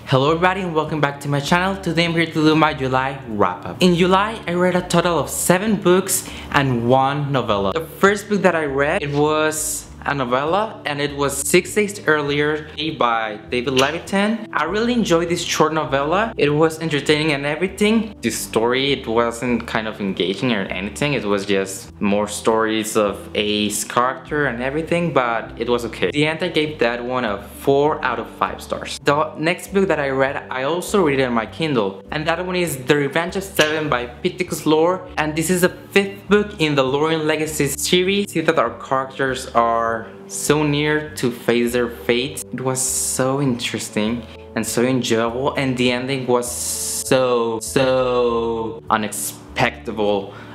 Hello everybody and welcome back to my channel. Today I'm here to do my July wrap-up. In July, I read a total of 7 books and 1 novella. The first book that I read, it was a novella and it was 6 Days Earlier by David Levitan. I really enjoyed this short novella. It was entertaining and everything. The story, it wasn't kind of engaging or anything. It was just more stories of A's character and everything, but it was okay. At the end, I gave that one a 4 out of 5 stars. The next book that I read, I also read it on my Kindle, and that one is The Revenge of Seven by Pittacus Lore, and this is the 5th book in the Lorien Legacy series. See that our characters are so near to face their fate. It was so interesting and so enjoyable, and the ending was so unexpected,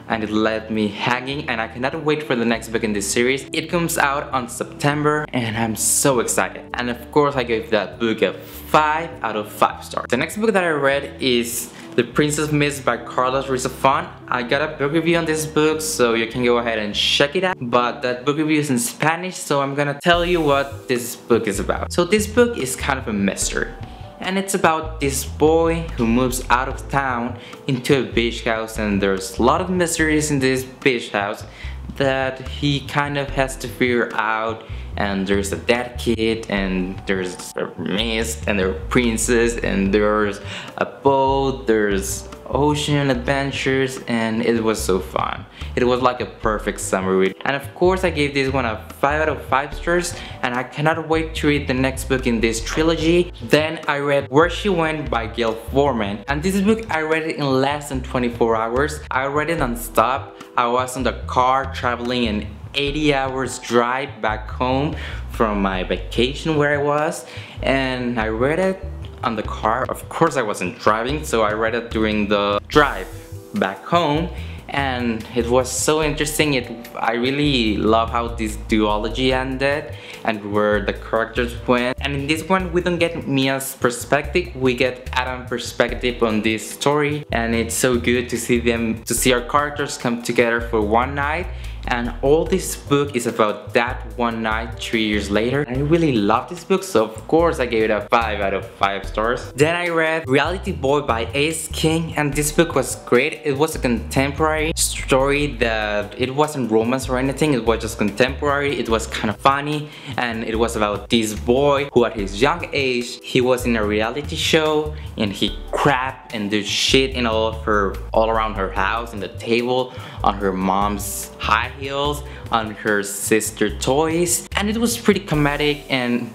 and it left me hanging, and I cannot wait for the next book in this series. It comes out on September and I'm so excited, and of course I gave that book a 5 out of 5 stars. The next book that I read is The Princess Mist by Carlos Ruiz Zafón. I got a book review on this book, so you can go ahead and check it out, but that book review is in Spanish, so I'm gonna tell you what this book is about. So this book is kind of a mystery, and it's about this boy who moves out of town into a beach house, and there's a lot of mysteries in this beach house that he kind of has to figure out. And there's a dead kid, and there's a mist, and there are princess, and there's a boat, there's ocean adventures, and it was so fun. It was like a perfect summer read. And of course I gave this one a 5 out of 5 stars, and I cannot wait to read the next book in this trilogy. Then I read Where She Went by Gail Forman, and this book I read it in less than 24 hours. I read it non-stop. I was in the car traveling an 80 hours drive back home from my vacation where I was, and I read it on the car. Of course I wasn't driving, so I read it during the drive back home, and it was so interesting. I really love how this duology ended and where the characters went. And in this one we don't get Mia's perspective, we get Adam's perspective on this story, and it's so good to see our characters come together for one night. And all this book is about that one night 3 years later. I really love this book, so of course I gave it a 5 out of 5 stars. Then I read Reality Boy by Ace King, and this book was great. It was a contemporary story that it wasn't romance or anything, it was just contemporary. It was kind of funny, and it was about this boy who at his young age, he was in a reality show, and he crapped and did shit in all around her house, in the table, on her mom's high heels, on her sister toys, and it was pretty comedic,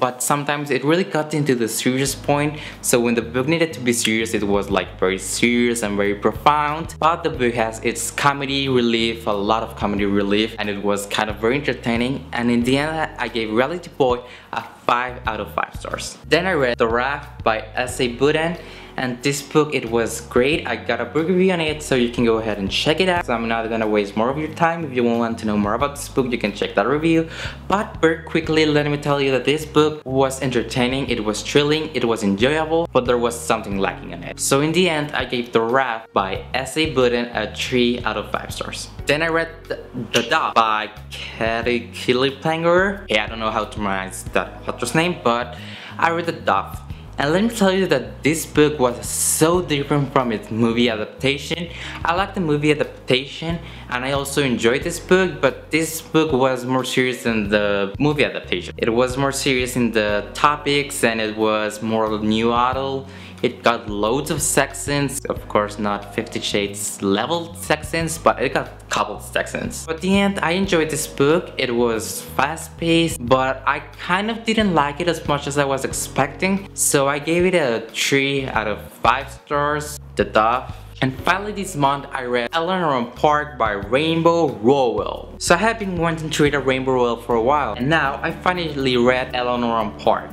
but sometimes it really got into the serious point. So when the book needed to be serious, it was like very serious and very profound, but the book has its comedy relief, a lot of comedy relief, and it was kind of very entertaining. And in the end I gave Reality Boy a 5 out of 5 stars. Then I read The Raft by S.A. Budin, and this book, it was great. I got a book review on it, so you can go ahead and check it out. So I'm not gonna waste more of your time. If you want to know more about this book, you can check that review. But very quickly, let me tell you that this book was entertaining, it was thrilling, it was enjoyable, but there was something lacking in it. So in the end, I gave The Raft by S.A. Budin a 3 out of 5 stars. Then I read The Dove by Katie Kilipanger. Yeah, I don't know how to pronounce that author's name, but I read The Dove. And let me tell you that this book was so different from its movie adaptation. I liked the movie adaptation, and I also enjoyed this book, but this book was more serious than the movie adaptation. It was more serious in the topics, and it was more new adult. It got loads of sex scenes, of course not 50 Shades level sex scenes, but it got a couple of sex scenes. But at the end, I enjoyed this book. It was fast-paced, but I kind of didn't like it as much as I was expecting, so I gave it a 3 out of 5 stars, The Dove. And finally this month I read Eleanor on Park by Rainbow Rowell. So I have been wanting to read a Rainbow Rowell for a while, and now I finally read Eleanor on Park.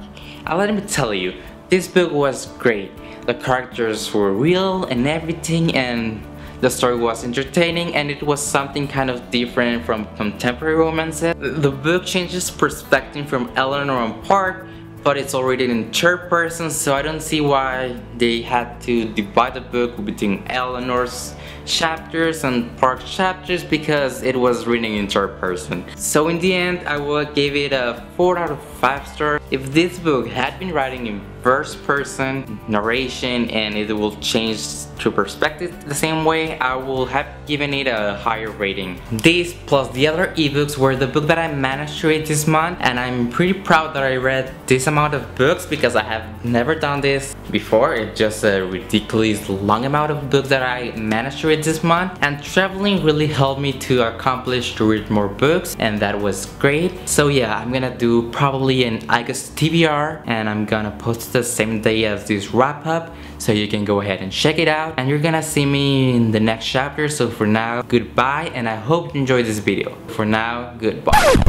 And let me tell you, this book was great. The characters were real and everything, and the story was entertaining, and it was something kind of different from contemporary romances. The book changes perspective from Eleanor on Park, but it's already in third person, so I don't see why they had to divide the book between Eleanor's chapters and part chapters because it was reading in third person. So in the end, I will give it a 4 out of 5 stars. If this book had been writing in first person narration and it will change to perspective the same way, I will have given it a higher rating. This plus the other ebooks were the book that I managed to read this month, and I'm pretty proud that I read this amount of books because I have never done this before. It's just a ridiculously long amount of books that I managed to read this month, and traveling really helped me to accomplish to read more books, and that was great. So yeah, I'm gonna do probably an August TBR, and I'm gonna post the same day as this wrap up, so you can go ahead and check it out, and you're gonna see me in the next chapter. So for now, goodbye, and I hope you enjoyed this video. For now, goodbye.